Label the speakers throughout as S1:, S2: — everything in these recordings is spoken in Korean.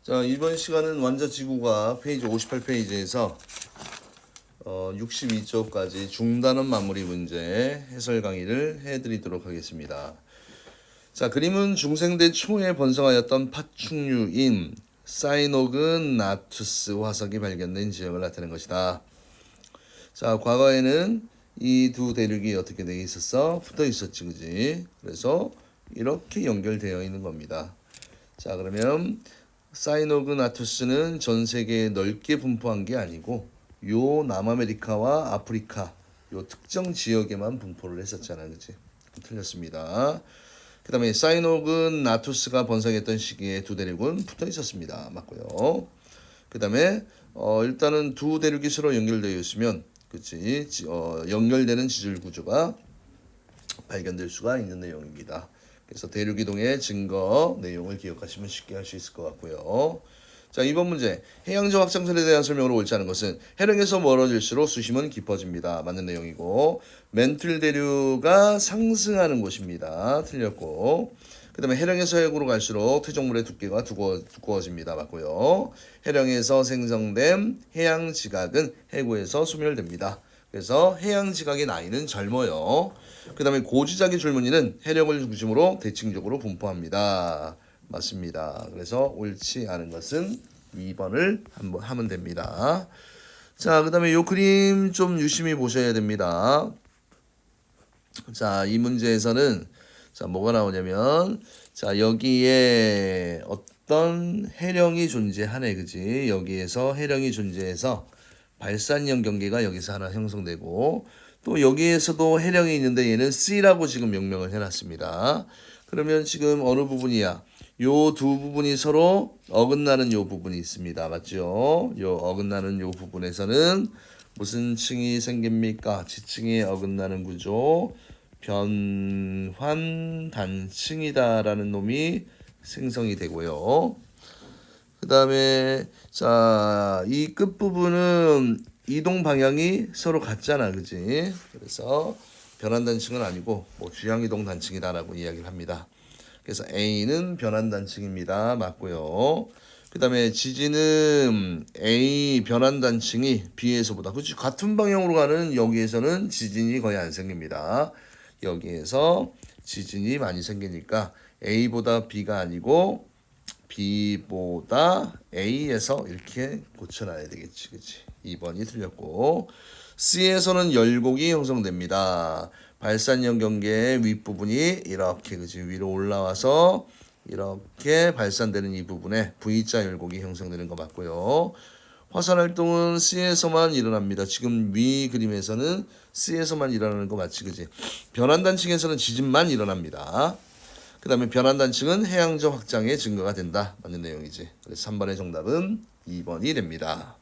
S1: 자, 이번 시간은 완자지구가 페이지 58페이지에서 62쪽까지 중단원 마무리 문제 해설 강의를 해드리도록 하겠습니다. 자, 그림은 중생대 초에 번성하였던 파충류인 사이노근 나투스 화석이 발견된 지역을 나타낸 것이다. 자, 과거에는 이 두 대륙이 어떻게 되어 있었어? 붙어 있었지, 그지? 그래서 이렇게 연결되어 있는 겁니다. 자, 그러면 사이노그나투스는 전 세계에 넓게 분포한 게 아니고 요 남아메리카와 아프리카 요 특정 지역에만 분포를 했었잖아, 그치? 틀렸습니다. 그 다음에 사이노그나투스가 번성했던 시기에 두 대륙은 붙어 있었습니다. 맞고요. 그 다음에 일단은 두 대륙이 서로 연결되어 있으면 그치? 연결되는 지질 구조가 발견될 수가 있는 내용입니다. 그래서 대륙 이동의 증거 내용을 기억하시면 쉽게 할 수 있을 것 같고요. 자, 이번 문제. 해양저 확장설에 대한 설명으로 옳지 않은 것은 해령에서 멀어질수록 수심은 깊어집니다. 맞는 내용이고 멘틀 대류가 상승하는 곳입니다. 틀렸고 그 다음에 해령에서 해구로 갈수록 퇴적물의 두께가 두꺼워집니다. 맞고요. 해령에서 생성된 해양 지각은 해구에서 소멸됩니다. 그래서 해양 지각의 나이는 젊어요. 그 다음에 고지작의 줄무늬는 해력을 중심으로 대칭적으로 분포합니다. 맞습니다. 그래서 옳지 않은 것은 2번을 한번 하면 됩니다. 자, 그 다음에 이 그림 좀 유심히 보셔야 됩니다. 자, 이 문제에서는 자, 뭐가 나오냐면 자, 여기에 어떤 해령이 존재하네, 그지? 여기에서 해령이 존재해서 발산형 경계가 여기서 하나 형성되고 또 여기에서도 해령이 있는데 얘는 C라고 지금 명명을 해놨습니다. 그러면 지금 어느 부분이야? 요 두 부분이 서로 어긋나는 요 부분이 있습니다. 맞죠? 요 어긋나는 요 부분에서는 무슨 층이 생깁니까? 지층에 어긋나는 구조 변환단층이다라는 놈이 생성이 되고요. 그 다음에 자, 이 끝부분은 이동 방향이 서로 같잖아, 그지? 그래서 변환단층은 아니고 뭐 주향이동 단층이다라고 이야기를 합니다. 그래서 A는 변환단층입니다. 맞고요. 그 다음에 지진은 A 변환단층이 B에서보다 그치? 같은 방향으로 가는 여기에서는 지진이 거의 안 생깁니다. 여기에서 지진이 많이 생기니까 A보다 B가 아니고 B보다 A에서 이렇게 고쳐놔야 되겠지, 그치? 2번이 틀렸고 C에서는 열곡이 형성됩니다. 발산형 경계의 윗부분이 이렇게 그치? 위로 올라와서 이렇게 발산되는 이 부분에 V자 열곡이 형성되는 거 맞고요. 화산 활동은 C에서만 일어납니다. 지금 위 그림에서는 C에서만 일어나는 거 맞지, 그치? 변환단층에서는 지진만 일어납니다. 그 다음에 변환단층은 해양저 확장의 증거가 된다. 맞는 내용이지. 그래서 3번의 정답은 2번이 됩니다.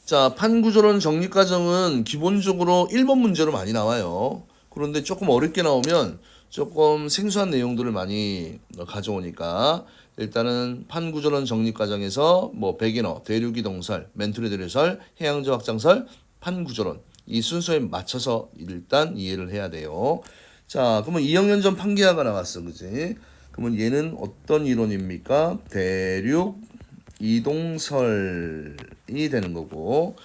S1: 자, 판구조론 정리과정은 기본적으로 1번 문제로 많이 나와요. 그런데 조금 어렵게 나오면 조금 생소한 내용들을 많이 가져오니까 일단은 판구조론 정리과정에서 뭐 백인어, 대륙이동설, 멘투리 대류설, 해양저 확장설, 판구조론 이 순서에 맞춰서 일단 이해를 해야 돼요. 자, 그러면 2학년 전 판기하가 나왔어, 그지? 그러면 얘는 어떤 이론입니까? 대륙 이동설이 되는 거고,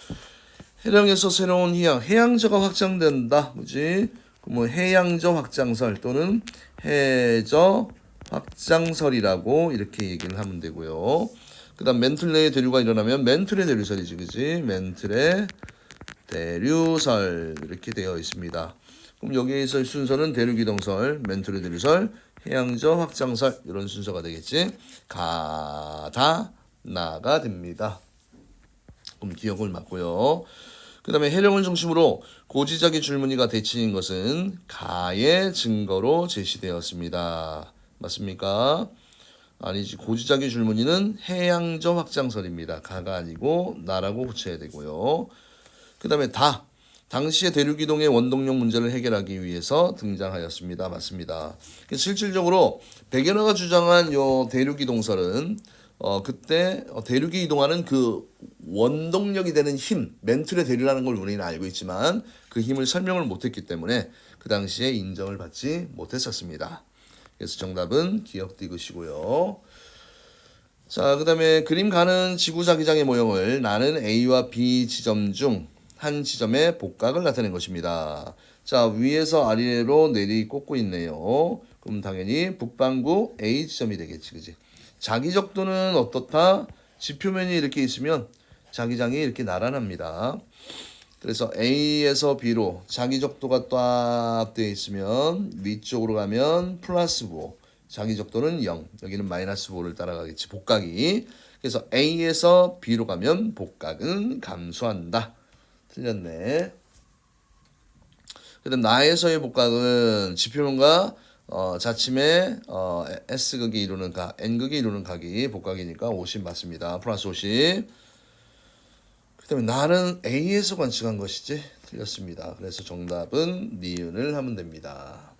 S1: 해령에서 새로운 해양저가 확장된다, 그지? 그러면 해양저 확장설 또는 해저 확장설이라고 이렇게 얘기를 하면 되고요. 그 다음 멘틀 내에 대류가 일어나면 멘틀의 대류설이지, 그지? 멘틀의 대류설 이렇게 되어 있습니다. 그럼 여기에서 순서는 대륙이동설, 멘틀의 대류설, 해양저 확장설 이런 순서가 되겠지. 가다 나가 됩니다. 그럼 기억을 맞고요. 그 다음에 해령을 중심으로 고지작의 줄무늬가 대칭인 것은 가의 증거로 제시되었습니다. 맞습니까? 아니지. 고지작의 줄무늬는 해양저 확장설입니다. 가가 아니고 나라고 붙여야 되고요. 그 다음에 당시의 대륙이동의 원동력 문제를 해결하기 위해서 등장하였습니다. 맞습니다. 실질적으로 백연화가 주장한 요 대륙이동설은 그때 대륙이 이동하는 그 원동력이 되는 힘, 멘틀의 대류라는 걸 우리는 알고 있지만 그 힘을 설명을 못했기 때문에 그 당시에 인정을 받지 못했었습니다. 그래서 정답은 기억 띄우시고요. 자, 그 다음에 그림 가는 지구 자기장의 모형을 나는 A와 B 지점 중 한 지점의 복각을 나타낸 것입니다. 자, 위에서 아래로 내리 꽂고 있네요. 그럼 당연히 북반구 A 지점이 되겠지, 그지? 자기적도는 어떻다? 지표면이 이렇게 있으면 자기장이 이렇게 나란합니다. 그래서 A에서 B로 자기적도가 딱 되어 있으면 위쪽으로 가면 플러스 5, 자기적도는 0, 여기는 마이너스 5를 따라가겠지, 복각이. 그래서 A에서 B로 가면 복각은 감소한다. 틀렸네. 그다음 나에서의 복각은 지표면과 자침의 S극이 이루는 각, N극이 이루는 각이 복각이니까 50 맞습니다. 플러스 50. 그다음에 나는 A에서 관측한 것이지. 틀렸습니다. 그래서 정답은 니은을 하면 됩니다.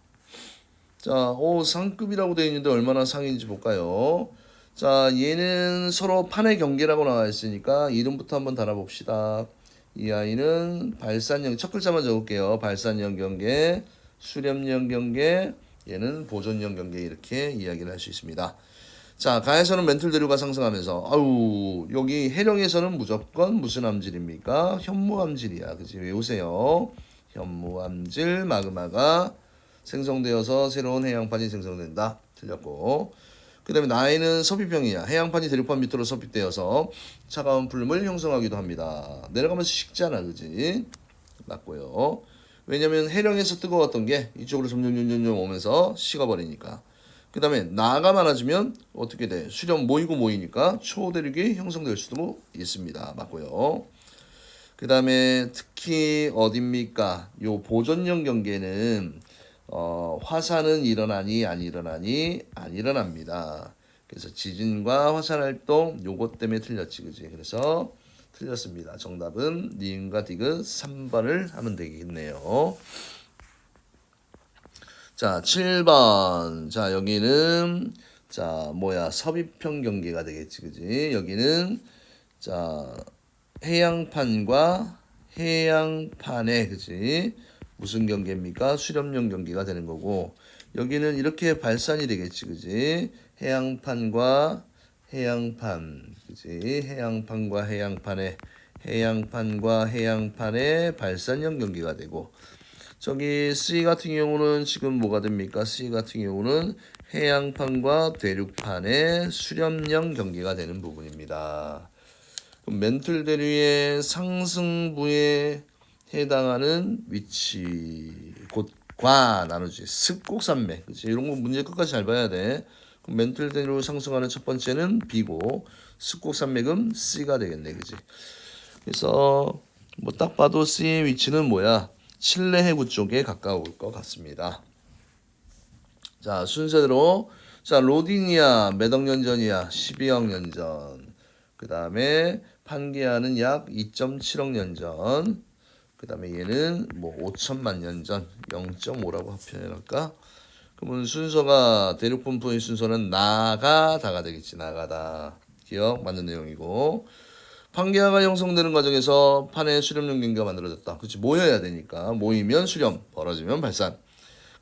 S1: 자, 상급이라고 되어 있는데 얼마나 상인지 볼까요? 자, 얘는 서로 판의 경계라고 나와 있으니까 이름부터 한번 달아봅시다. 이 아이는 발산형, 첫 글자만 적을게요. 발산형 경계, 수렴형 경계, 얘는 보존형 경계, 이렇게 이야기를 할 수 있습니다. 자, 가에서는 멘틀 대류가 상승하면서 아우, 여기 해령에서는 무조건 무슨 암질입니까? 현무암질이야. 그치? 외우세요. 현무암질, 마그마가 생성되어서 새로운 해양판이 생성된다. 틀렸고. 그 다음에 나에는 섭입형이야. 해양판이 대륙판 밑으로 섭입되어서 차가운 풀림을 형성하기도 합니다. 내려가면서 식잖아, 그지? 맞고요. 왜냐면 해령에서 뜨거웠던 게 이쪽으로 점점 오면서 식어버리니까. 그 다음에 나가 많아지면 어떻게 돼? 수렴 모이고 모이니까 초대륙이 형성될 수도 있습니다. 맞고요. 그 다음에 특히 어딥니까? 요 보존형 경계는 화산은 일어나니 안 일어나니 안 일어납니다. 그래서 지진과 화산 활동 요것 때문에 틀렸지, 그지? 그래서 틀렸습니다. 정답은 니은과 디귿 3번을 하면 되겠네요. 자, 7번. 자, 여기는 섭입형 경계가 되겠지, 그지? 여기는 해양판과 해양판의, 그지? 무슨 경계입니까? 수렴용 경계가 되는 거고, 여기는 이렇게 발산이 되겠지, 그지? 해양판과 해양판, 그지? 해양판과 해양판의 발산형 경계가 되고, 저기 C 같은 경우는 지금 뭐가 됩니까? C 같은 경우는 해양판과 대륙판의 수렴형 경계가 되는 부분입니다. 멘틀 대류의 상승부에 해당하는 위치 곳과 나누지 습곡산맥, 그치? 이런 거 문제 끝까지 잘 봐야 돼. 그럼 멘틀 대류 상승하는 첫 번째는 B고 습곡산맥은 C가 되겠네, 그치? 그래서 뭐 딱 봐도 C의 위치는 뭐야? 칠레 해구 쪽에 가까울 것 같습니다. 자, 순서대로 로디니아 몇 억 년 전이야? 12억 년 전. 그 다음에 판게아는 약 2.7억 년 전. 그 다음에 얘는 뭐 5천만 년 전, 0.5라고 표현할까? 그러면 순서가 대륙 분포의 순서는 나가다가 되겠지. 나가다. 기억 맞는 내용이고. 판게아가 형성되는 과정에서 판의 수렴용 경계가 만들어졌다. 그렇지, 모여야 되니까. 모이면 수렴, 벌어지면 발산.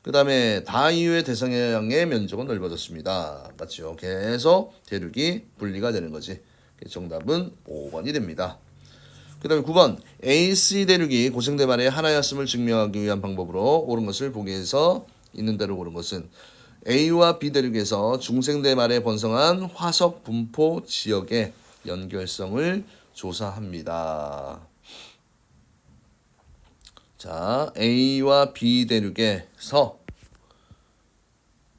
S1: 그 다음에 다 이후의 대서양의 면적은 넓어졌습니다. 맞죠? 계속 대륙이 분리가 되는 거지. 정답은 5번이 됩니다. 그 다음에 9번 AC 대륙이 고생대만의 하나였음을 증명하기 위한 방법으로 옳은 것을 보기에서 있는 대로 옳은 것은 A와 B 대륙에서 중생대만에 번성한 화석 분포 지역의 연결성을 조사합니다. 자, A와 B 대륙에서,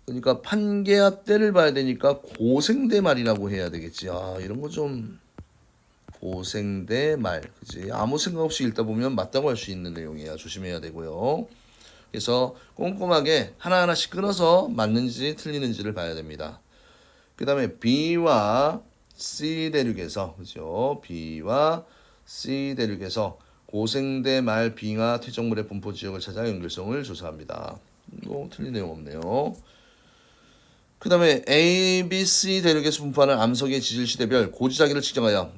S1: 그러니까 판게아 때를 봐야 되니까 고생대 말이라고 해야 되겠지. 이런 거 좀 고생대 말, 그지? 아무 생각 없이 읽다 보면 맞다고 할 수 있는 내용이야. 조심해야 되고요. 그래서 꼼꼼하게 하나하나씩 끊어서 맞는지 틀리는지를 봐야 됩니다. 그 다음에 B와 C 대륙에서, 그죠? B와 C 대륙에서 고생대 말 빙하 퇴적물의 분포 지역을 찾아 연결성을 조사합니다. 이거 틀린 내용 없네요. 그 다음에 A, B, C 대륙에서 분포하는 암석의 지질시대별 고지자기를 측정하여,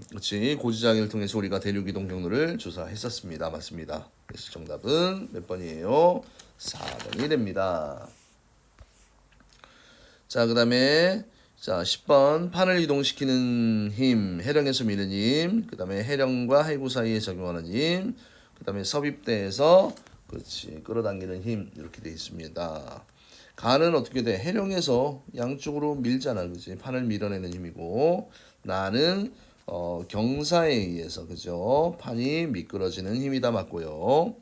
S1: 그렇지, 고지자기를 통해서 우리가 대륙 이동 경로를 조사했었습니다. 맞습니다. 그래서 정답은 몇 번이에요? 4번이 됩니다. 자, 그 다음에 자, 10번 판을 이동시키는 힘, 해령에서 미는 힘, 그 다음에 해령과 해구 사이에 적용하는 힘, 그 다음에 섭입대에서 그렇지 끌어당기는 힘 이렇게 되어 있습니다. 가는 어떻게 돼? 해령에서 양쪽으로 밀잖아, 그지? 판을 밀어내는 힘이고 나는 경사에 의해서 그죠? 판이 미끄러지는 힘이다 맞고요.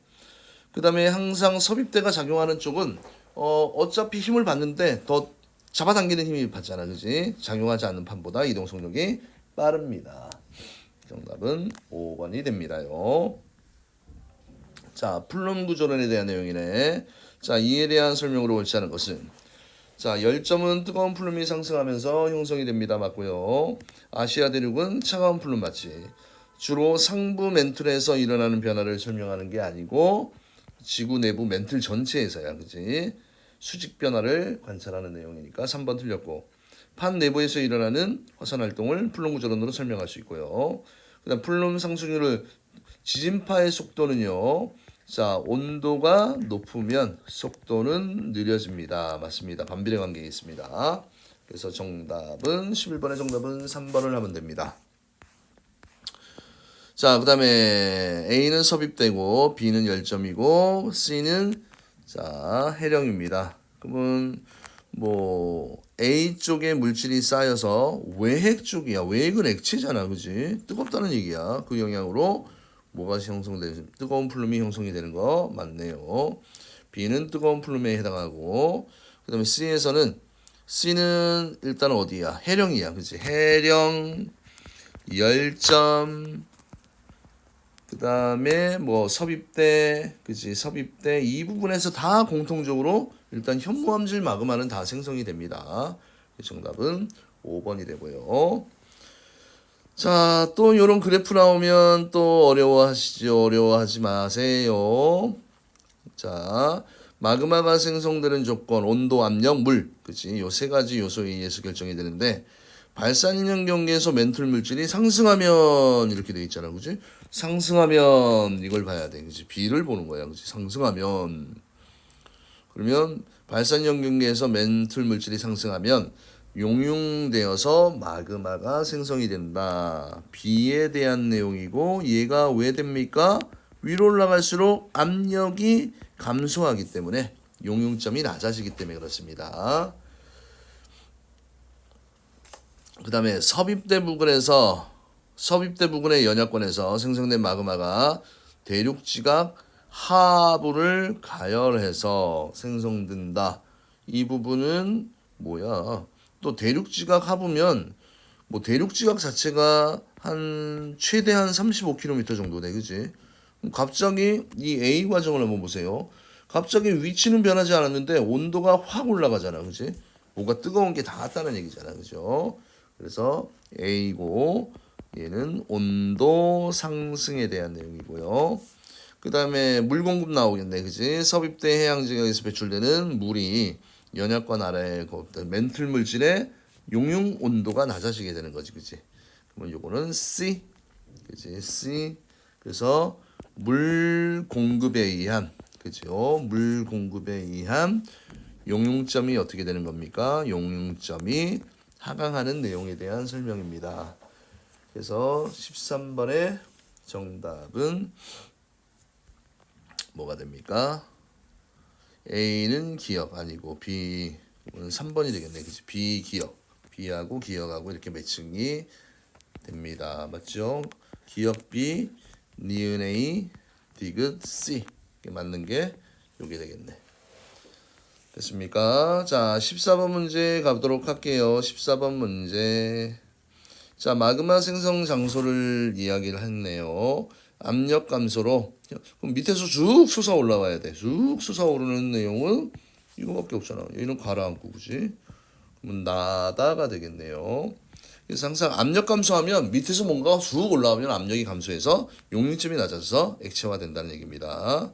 S1: 그 다음에 항상 섭입대가 작용하는 쪽은 어차피 힘을 받는데 더 잡아당기는 힘이 받잖아, 그지? 작용하지 않는 판보다 이동 속력이 빠릅니다. 정답은 5번이 됩니다요. 자, 플룸 구조론에 대한 내용이네. 자, 이에 대한 설명으로 옳지 않은 것은 자, 열점은 뜨거운 플룸이 상승하면서 형성이 됩니다. 맞고요. 아시아 대륙은 차가운 플룸 맞지. 주로 상부 멘틀에서 일어나는 변화를 설명하는 게 아니고 지구 내부 멘틀 전체에서야, 그지? 수직 변화를 관찰하는 내용이니까 3번 틀렸고 판 내부에서 일어나는 화산 활동을 플룸 구조론으로 설명할 수 있고요. 그다음 플룸 상승률을 지진파의 속도는요. 자, 온도가 높으면 속도는 느려집니다. 맞습니다. 반비례 관계가 있습니다. 그래서 정답은 11번의 정답은 3번을 하면 됩니다. 자, 그 다음에 A는 섭입되고 B는 열점이고 C는 자 해령입니다. 그러면 뭐 A 쪽에 물질이 쌓여서 외핵 쪽이야. 외핵은 액체잖아, 그지? 뜨겁다는 얘기야. 그 영향으로 뭐가 형성되는 뜨거운 플룸이 형성이 되는 거 맞네요. B는 뜨거운 플룸에 해당하고 그다음에 C는 일단 어디야? 해령이야, 그지? 해령 열점 그 다음에 뭐 섭입대, 그지? 섭입대 이 부분에서 다 공통적으로 일단 현무암질 마그마는 다 생성이 됩니다. 정답은 5번이 되고요. 자, 또 이런 그래프 나오면 또 어려워하시죠. 어려워하지 마세요. 자, 마그마가 생성되는 조건, 온도, 압력, 물, 그지? 요 세 가지 요소에 의해서 결정이 되는데 발산인형 경계에서 멘틀 물질이 상승하면 이렇게 돼 있잖아, 그지? 상승하면 이걸 봐야 돼, 그지? B를 보는 거야, 그지? 상승하면 그러면 발산인형 경계에서 멘틀 물질이 상승하면 용융되어서 마그마가 생성이 된다. B에 대한 내용이고 얘가 왜 됩니까? 위로 올라갈수록 압력이 감소하기 때문에 용융점이 낮아지기 때문에 그렇습니다. 그 다음에 섭입대 부근의 연약권에서 생성된 마그마가 대륙지각 하부를 가열해서 생성된다. 이 부분은 뭐야? 또 대륙지각 하부면 뭐 대륙지각 자체가 한 최대한 35km 정도 돼, 그지? 갑자기 이 A 과정을 한번 보세요. 갑자기 위치는 변하지 않았는데 온도가 확 올라가잖아, 그지? 뭐가 뜨거운 게 닿았다는 얘기잖아, 그죠? 그래서 A고 얘는 온도 상승에 대한 내용이고요. 그 다음에 물 공급 나오겠네, 그지? 섭입대 해양 지역에서 배출되는 물이 연약관 아래에 멘틀 물질의 용융 온도가 낮아지게 되는 거지, 그지? 그러면 요거는 C, 그지? C. 그래서 물 공급에 의한, 그죠? 물 공급에 의한 용융점이 어떻게 되는 겁니까? 용융점이 하강하는 내용에 대한 설명입니다. 그래서 13번의 정답은 뭐가 됩니까? A는 기억 아니고 B는 3번이 되겠네. 그치? B 기억. B하고 기억하고 이렇게 매칭이 됩니다. 맞죠? 기억 B, 니은 A, 디귿 C. 맞는 게 요게 되겠네. 됐습니까? 자, 14번 문제 가보도록 할게요. 14번 문제. 자, 마그마 생성 장소를 이야기를 했네요. 압력 감소로 그럼 밑에서 쭉 솟아 올라와야 돼. 쭉 솟아오르는 내용은 이거밖에 없잖아. 얘는 가라앉고, 그지? 그러면 나다가 되겠네요. 그래서 항상 압력 감소하면 밑에서 뭔가 쭉 올라오면 압력이 감소해서 용융점이 낮아져서 액체화 된다는 얘기입니다.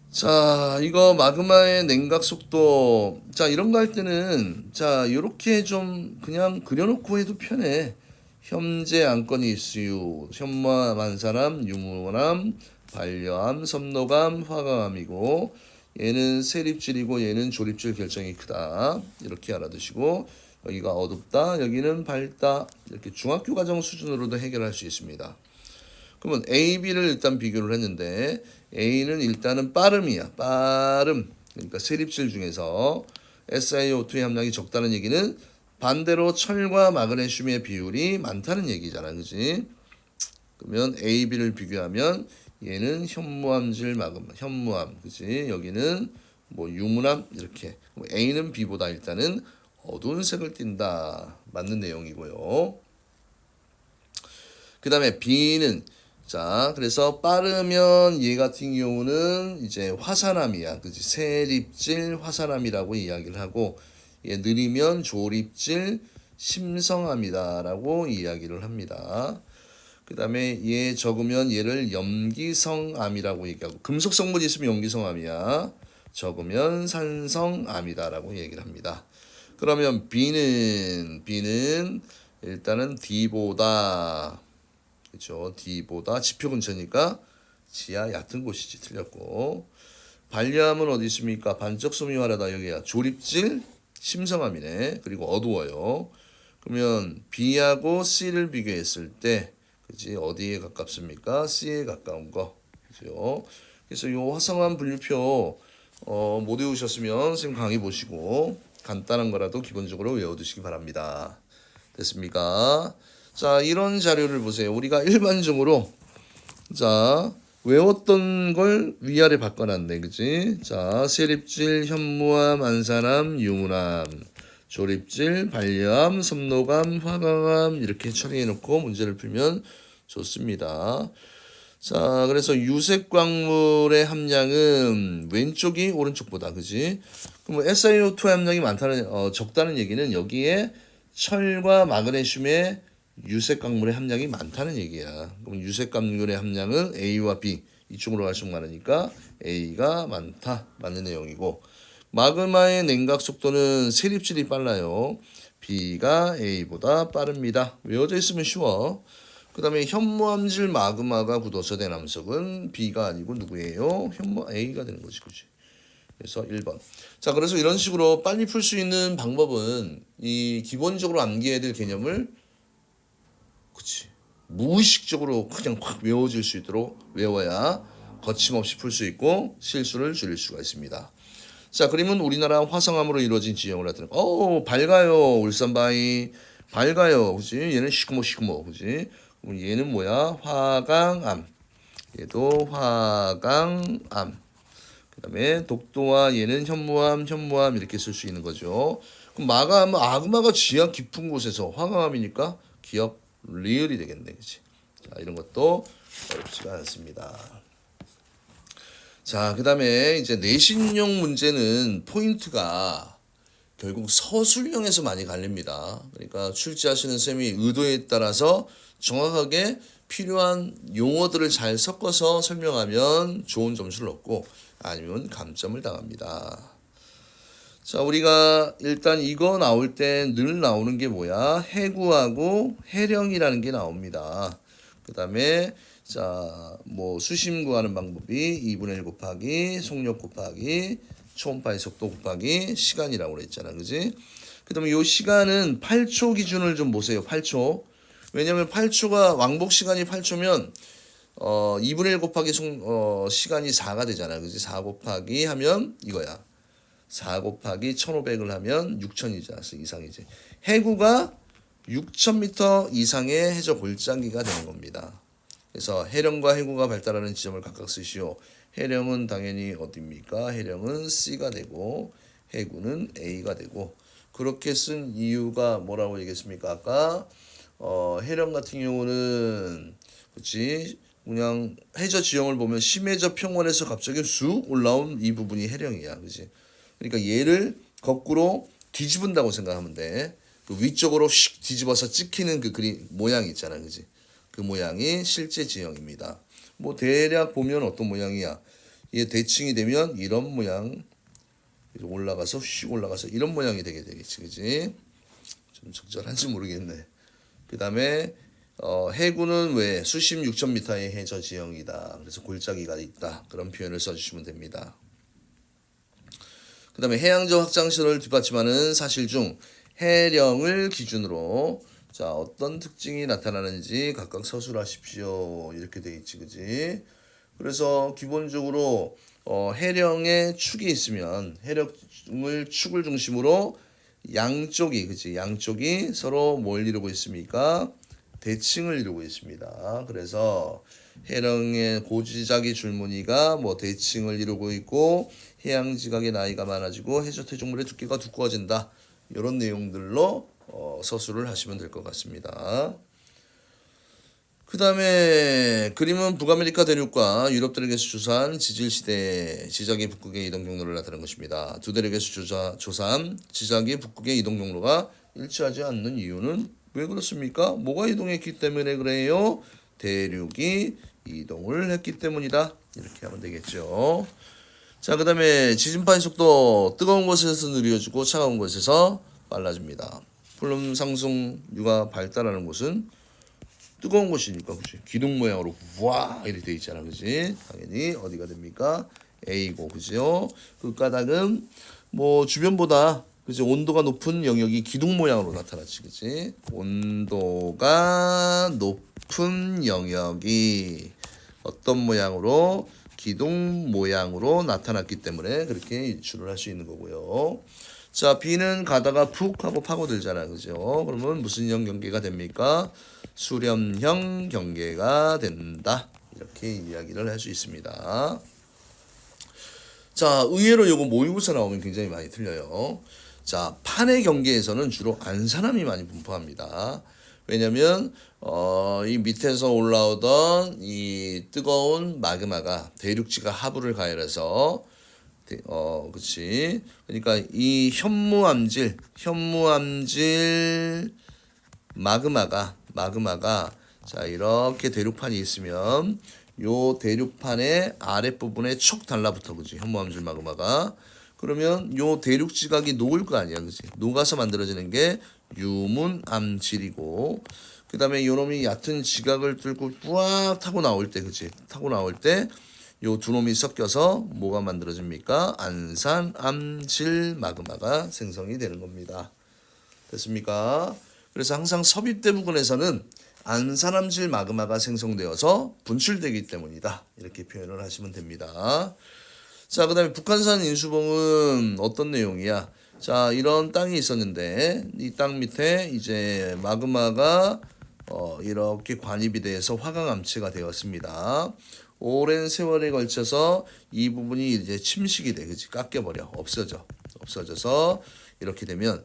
S1: 자, 이거 마그마의 냉각 속도. 자, 이런 거 할 때는 자, 요렇게 좀 그냥 그려놓고 해도 편해. 현재 안건이 있으유. 현무암, 안산암, 유무암, 반려암, 섬노감, 화강암이고 얘는 세립질이고 얘는 조립질 결정이 크다. 이렇게 알아두시고 여기가 어둡다. 여기는 밝다. 이렇게 중학교 과정 수준으로도 해결할 수 있습니다. 그러면 A, B를 일단 비교를 했는데 A는 일단은 빠름이야. 빠름. 그러니까 세립질 중에서 SiO2의 함량이 적다는 얘기는 반대로 철과 마그네슘의 비율이 많다는 얘기잖아. 그지? 그러면 A, B를 비교하면 얘는 현무암질 마금, 현무암. 그지? 여기는 뭐 유문암 이렇게. A는 B보다 일단은 어두운 색을 띈다. 맞는 내용이고요. 그 다음에 B는 자, 그래서 빠르면 얘 같은 경우는 이제 화산암이야. 그지? 세립질 화산암이라고 이야기를 하고, 얘 느리면 조립질 심성암이다라고 이야기를 합니다. 그 다음에 얘 적으면 얘를 염기성암이라고 얘기하고, 금속 성분이 있으면 염기성암이야. 적으면 산성암이다라고 얘기를 합니다. 그러면 B는 일단은 D보다 그렇죠. D보다 지표 근처니까 지하 얕은 곳이지. 틀렸고. 반려암은 어디 있습니까? 반적 소미화라다. 여기야. 조립질 심성암이네. 그리고 어두워요. 그러면 B하고 C를 비교했을 때 그지 어디에 가깝습니까? C에 가까운 거. 그죠? 그래서 요 화성암 분류표 못 외우셨으면 선생님 강의 보시고 간단한 거라도 기본적으로 외워두시기 바랍니다. 됐습니까? 자, 이런 자료를 보세요. 우리가 일반적으로 자 외웠던 걸 위아래 바꿔놨네, 그지? 자, 세립질, 현무암, 안산암, 유문암, 조립질, 반려암, 섭노암, 화강암 이렇게 처리해놓고 문제를 풀면 좋습니다. 자, 그래서 유색 광물의 함량은 왼쪽이 오른쪽보다, 그지? 그럼 SiO2 함량이 적다는 얘기는 여기에 철과 마그네슘의 유색 광물의 함량이 많다는 얘기야. 그럼 유색 광물의 함량은 A와 B 이쪽으로 갈수록 많으니까 A가 많다. 맞는 내용이고 마그마의 냉각 속도는 세립질이 빨라요. B가 A보다 빠릅니다. 외워져 있으면 쉬워. 그 다음에 현무암질 마그마가 굳어서 된 암석은 B가 아니고 누구예요? 현무 A가 되는 거지, 그지? 그래서 1번. 자, 그래서 이런 식으로 빨리 풀 수 있는 방법은 이 기본적으로 암기해야 될 개념을 그치 무의식적으로 그냥 확 외워질 수 있도록 외워야 거침없이 풀 수 있고 실수를 줄일 수가 있습니다. 자, 그림은 우리나라 화성암으로 이루어진 지형을 나타내는. 밝아요. 울산바위 밝아요. 그지? 얘는 시커머, 그지? 그럼 얘는 뭐야? 화강암. 얘도 화강암. 그다음에 독도와 얘는 현무암 이렇게 쓸 수 있는 거죠. 그럼 아그마가 지하 깊은 곳에서 화강암이니까 기억 리을이 되겠네, 그렇지? 자, 이런 것도 어렵지가 않습니다. 자, 그다음에 이제 내신용 문제는 포인트가 결국 서술형에서 많이 갈립니다. 그러니까 출제하시는 쌤이 의도에 따라서 정확하게 필요한 용어들을 잘 섞어서 설명하면 좋은 점수를 얻고 아니면 감점을 당합니다. 자, 우리가 일단 이거 나올 때 늘 나오는 게 뭐야? 해구하고 해령이라는 게 나옵니다. 그 다음에 자, 뭐 수심 구하는 방법이 2분의 1 곱하기 속력 곱하기 초음파의 속도 곱하기 시간이라고 그랬잖아. 그지? 그 다음에 요 시간은 8초 기준을 좀 보세요. 8초. 왜냐면 8초가 왕복 시간이 8초면 2분의 1 곱하기 시간이 4가 되잖아. 그지? 4 곱하기 하면 이거야. 4 곱하기 1500을 하면 6000이지 이상이지. 해구가 6000m 이상의 해저 골짜기가 되는 겁니다. 그래서 해령과 해구가 발달하는 지점을 각각 쓰시오. 해령은 당연히 어디입니까? 해령은 C가 되고 해구는 A가 되고 그렇게 쓴 이유가 뭐라고 얘기했습니까? 아까 해령 같은 경우는 그렇지 그냥 해저 지형을 보면 심해저 평원에서 갑자기 쑥 올라온 이 부분이 해령이야, 그렇지? 그러니까 얘를 거꾸로 뒤집은다고 생각하면 돼. 그 위쪽으로 슉 뒤집어서 찍히는 그 그림 모양이 있잖아, 그지? 그 모양이 실제 지형입니다. 뭐 대략 보면 어떤 모양이야? 얘 대칭이 되면 이런 모양 올라가서 슉 올라가서 이런 모양이 되겠지, 그지? 좀 적절한지 모르겠네. 그 다음에 해구는 왜 수심 6000m의 해저 지형이다. 그래서 골짜기가 있다. 그런 표현을 써주시면 됩니다. 그 다음에 해양적 확장시설을 뒷받침하는 사실 중 해령을 기준으로 자 어떤 특징이 나타나는지 각각 서술하십시오. 이렇게 돼 있지, 그지? 그래서 기본적으로 해령에 축이 있으면 해령을 축을 중심으로 양쪽이, 그지? 양쪽이 서로 뭘 이루고 있습니까? 대칭을 이루고 있습니다. 그래서 해령의 고지각의 줄무늬가 뭐 대칭을 이루고 있고 해양지각의 나이가 많아지고 해저 퇴적물의 두께가 두꺼워진다. 이런 내용들로 서술을 하시면 될 것 같습니다. 그 다음에 그림은 북아메리카 대륙과 유럽 대륙에서 조사한 지질시대 지작의 북극의 이동 경로를 나타낸 것입니다. 두 대륙에서 조사한 지작의 북극의 이동 경로가 일치하지 않는 이유는 왜 그렇습니까? 뭐가 이동했기 때문에 그래요? 대륙이 이동을 했기 때문이다. 이렇게 하면 되겠죠. 자, 그 다음에 지진파의 속도 뜨거운 곳에서 느려지고 차가운 곳에서 빨라집니다. 플룸 상승류가 발달하는 곳은 뜨거운 곳이니까, 그치? 기둥 모양으로 와 이렇게 돼 있잖아, 그치? 당연히 어디가 됩니까? A고, 그죠? 그 까닭은 뭐 주변보다 그치? 온도가 높은 영역이 기둥 모양으로 나타났지, 그치? 온도가 높은 영역이 어떤 모양으로? 기둥 모양으로 나타났기 때문에 그렇게 유출을 할 수 있는 거고요. 자, B는 가다가 푹 하고 파고들잖아, 그죠? 그러면 무슨 형 경계가 됩니까? 수렴형 경계가 된다. 이렇게 이야기를 할 수 있습니다. 자, 의외로 요거 모의고사 나오면 굉장히 많이 틀려요. 자, 판의 경계에서는 주로 안산함이 많이 분포합니다. 왜냐면 이 밑에서 올라오던 이 뜨거운 마그마가 대륙지가 하부를 가열해서 그치. 그러니까 이 현무암질 마그마가 자 이렇게 대륙판이 있으면 요 대륙판의 아랫부분에 촉 달라붙어, 그지? 현무암질 마그마가. 그러면 요 대륙 지각이 녹을 거 아니야, 그지? 녹아서 만들어지는 게 유문암질이고, 그 다음에 요놈이 얕은 지각을 뚫고 뿌악 타고 나올 때, 그지? 타고 나올 때 요 두 놈이 섞여서 뭐가 만들어집니까? 안산암질 마그마가 생성이 되는 겁니다. 됐습니까? 그래서 항상 섭입대 부근에서는 안산암질 마그마가 생성되어서 분출되기 때문이다. 이렇게 표현을 하시면 됩니다. 자, 그 다음에 북한산 인수봉은 어떤 내용이야? 자, 이런 땅이 있었는데 이 땅 밑에 이제 마그마가 이렇게 관입이 돼서 화강암치가 되었습니다. 오랜 세월에 걸쳐서 이 부분이 이제 침식이 돼, 그치? 깎여버려, 없어져서 이렇게 되면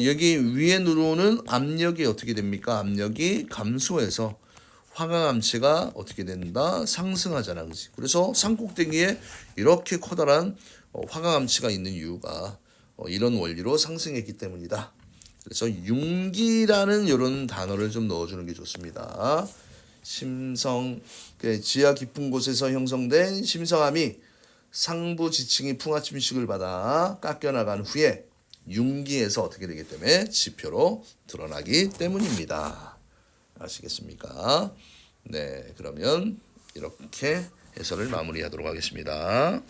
S1: 여기 위에 누르는 압력이 어떻게 됩니까? 압력이 감소해서 화강암체가 어떻게 된다? 상승하잖아, 그치? 그래서 산꼭대기에 이렇게 커다란 화강암체가 있는 이유가 이런 원리로 상승했기 때문이다. 그래서 융기라는 이런 단어를 좀 넣어주는 게 좋습니다. 지하 깊은 곳에서 형성된 심성암이 상부 지층이 풍화 침식을 받아 깎여나간 후에 융기에서 어떻게 되기 때문에 지표로 드러나기 때문입니다. 아시겠습니까? 네, 그러면 이렇게 해설을 마무리하도록 하겠습니다.